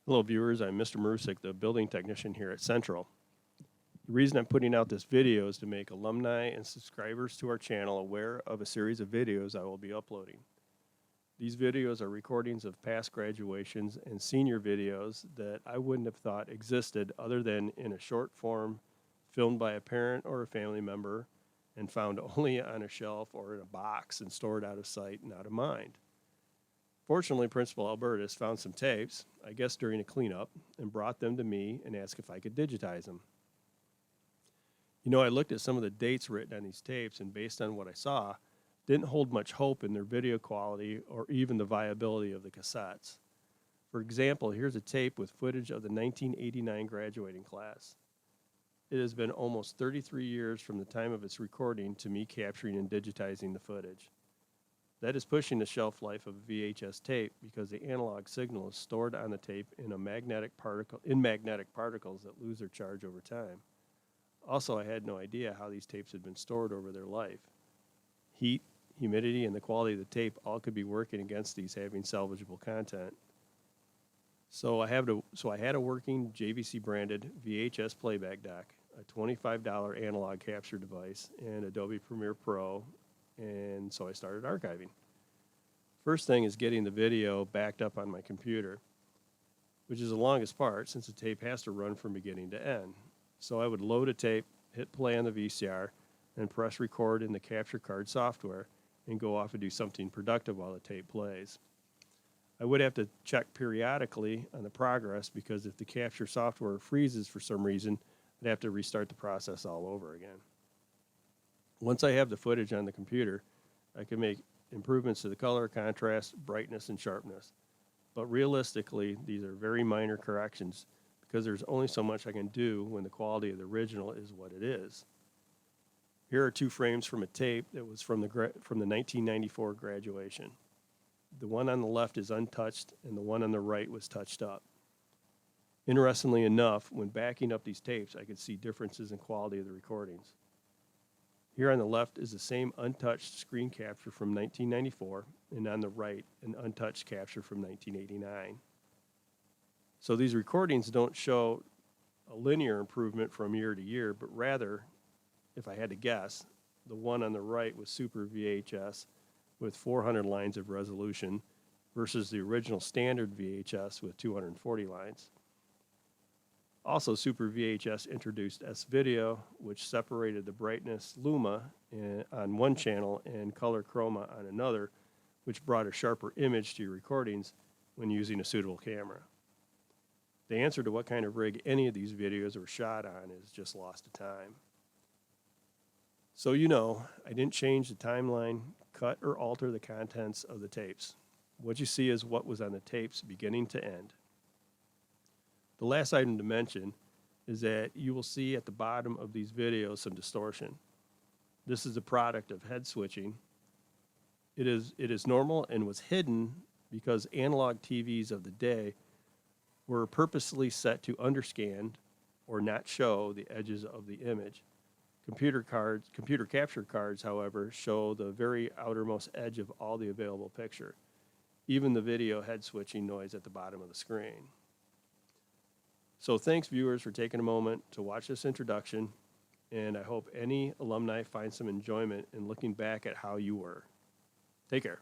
Hello, viewers. I'm Mr. Marusik, the building technician here at Central. The reason I'm putting out this video is to make alumni and subscribers to our channel aware of a series of videos I will be uploading. These videos are recordings of past graduations and senior videos that I wouldn't have thought existed other than in a short form filmed by a parent or a family member and found only on a shelf or in a box and stored out of sight and out of mind. Fortunately, Principal Albertus found some tapes, I guess during a cleanup, and brought them to me and asked if I could digitize them. You know, I looked at some of the dates written on these tapes, and based on what I saw, didn't hold much hope in their video quality or even the viability of the cassettes. For example, here's a tape with footage of the 1989 graduating class. It has been almost 33 years from the time of its recording to me capturing and digitizing the footage. That is pushing the shelf life of a VHS tape because the analog signal is stored on the tape in magnetic particles that lose their charge over time. Also, I had no idea how these tapes had been stored over their life. Heat, humidity, and the quality of the tape all could be working against these having salvageable content. So I had a working JVC branded VHS playback deck, a $25 analog capture device, and Adobe Premiere Pro, and so I started archiving. First thing is getting the video backed up on my computer, which is the longest part since the tape has to run from beginning to end. So I would load a tape, hit play on the VCR, and press record in the capture card software and go off and do something productive while the tape plays. I would have to check periodically on the progress because if the capture software freezes for some reason, I'd have to restart the process all over again. Once I have the footage on the computer, I can make improvements to the color, contrast, brightness, and sharpness. But realistically, these are very minor corrections because there's only so much I can do when the quality of the original is what it is. Here are two frames from a tape that was from the 1994 graduation. The one on the left is untouched, and the one on the right was touched up. Interestingly enough, when backing up these tapes, I could see differences in quality of the recordings. Here on the left is the same untouched screen capture from 1994, and on the right, an untouched capture from 1989. So these recordings don't show a linear improvement from year to year, but rather, if I had to guess, the one on the right was Super VHS with 400 lines of resolution versus the original standard VHS with 240 lines. Also, Super VHS introduced S-Video, which separated the brightness luma on one channel and color chroma on another, which brought a sharper image to your recordings when using a suitable camera. The answer to what kind of rig any of these videos were shot on is just lost to time. So you know, I didn't change the timeline, cut or alter the contents of the tapes. What you see is what was on the tapes beginning to end. The last item to mention is that you will see at the bottom of these videos some distortion. This is a product of head switching. It is normal and was hidden because analog TVs of the day were purposely set to underscan or not show the edges of the image. Computer capture cards, however, show the very outermost edge of all the available picture, even the video head switching noise at the bottom of the screen. So thanks, viewers, for taking a moment to watch this introduction, and I hope any alumni find some enjoyment in looking back at how you were. Take care.